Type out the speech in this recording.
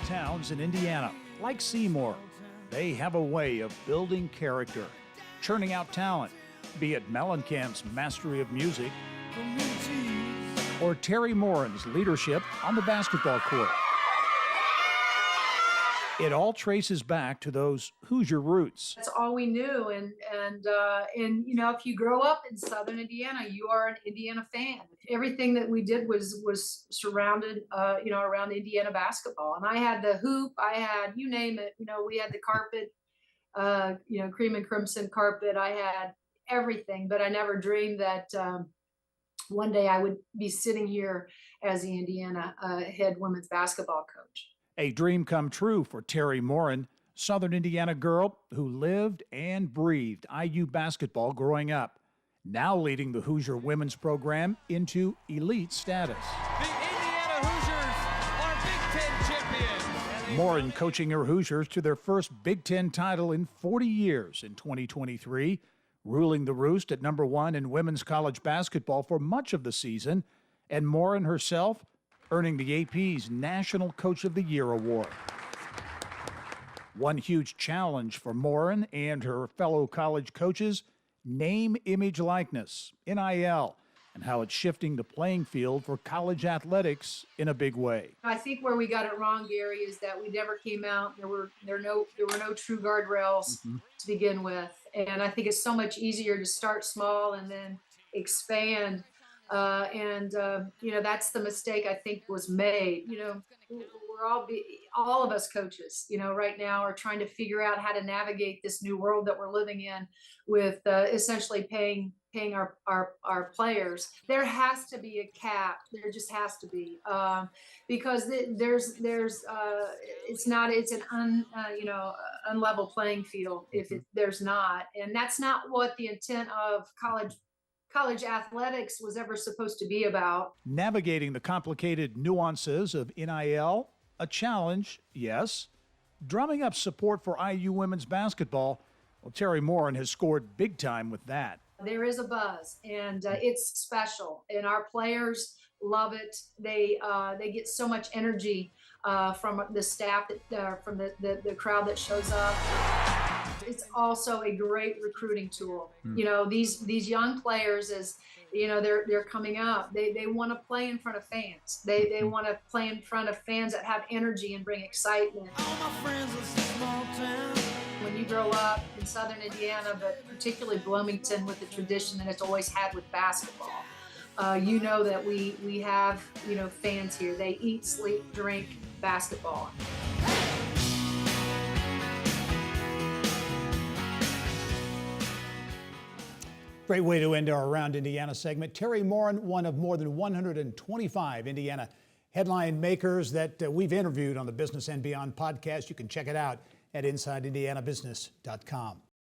towns in Indiana, like Seymour, they have a way of building character, churning out talent, be it Mellencamp's mastery of music or Teri Moren's leadership on the basketball court. It all traces back to those Hoosier roots. That's all we knew, and you know, if you grow up in Southern Indiana, you are an Indiana fan. Everything that we did was surrounded, you know, around Indiana basketball. And I had the hoop, I had, you name it. You know, we had the carpet, you know, cream and crimson carpet. I had everything, but I never dreamed that one day I would be sitting here as the Indiana head women's basketball coach. A dream come true for Teri Moren, Southern Indiana girl who lived and breathed IU basketball growing up, now leading the Hoosier women's program into elite status. The Indiana Hoosiers are Big Ten champions. Moren coaching her Hoosiers to their first Big Ten title in 40 years in 2023, ruling the roost at #1 in women's college basketball for much of the season, and Moren herself earning the AP's National Coach of the Year award. One huge challenge for Moren and her fellow college coaches, name, image, likeness, NIL, and how it's shifting the playing field for college athletics in a big way. I think where we got it wrong, Gary, is that we never came out. There were no true guardrails to begin with, and I think it's so much easier to start small and then expand. You know, that's the mistake I think was made. You know, all of us coaches, you know, right now are trying to figure out how to navigate this new world that we're living in with essentially paying our players. There has to be a cap. There just has to be, because it's an unlevel playing field if there's not, and that's not what the intent of college athletics was ever supposed to be about. Navigating the complicated nuances of NIL, a challenge, yes. Drumming up support for IU women's basketball, well, Teri Moren has scored big time with that. There is a buzz, and it's special, and our players love it. They get so much energy from the staff, from the crowd that shows up. It's also a great recruiting tool. You know, these young players, as you know, they're coming up. They want to play in front of fans. They want to play in front of fans that have energy and bring excitement. All my friends are small town. When you grow up in Southern Indiana, but particularly Bloomington, with the tradition that it's always had with basketball, you know that we have, you know, fans here. They eat, sleep, drink basketball. Great way to end our Around Indiana segment. Teri Moren, one of more than 125 Indiana headline makers that we've interviewed on the Business and Beyond podcast. You can check it out at InsideIndianaBusiness.com.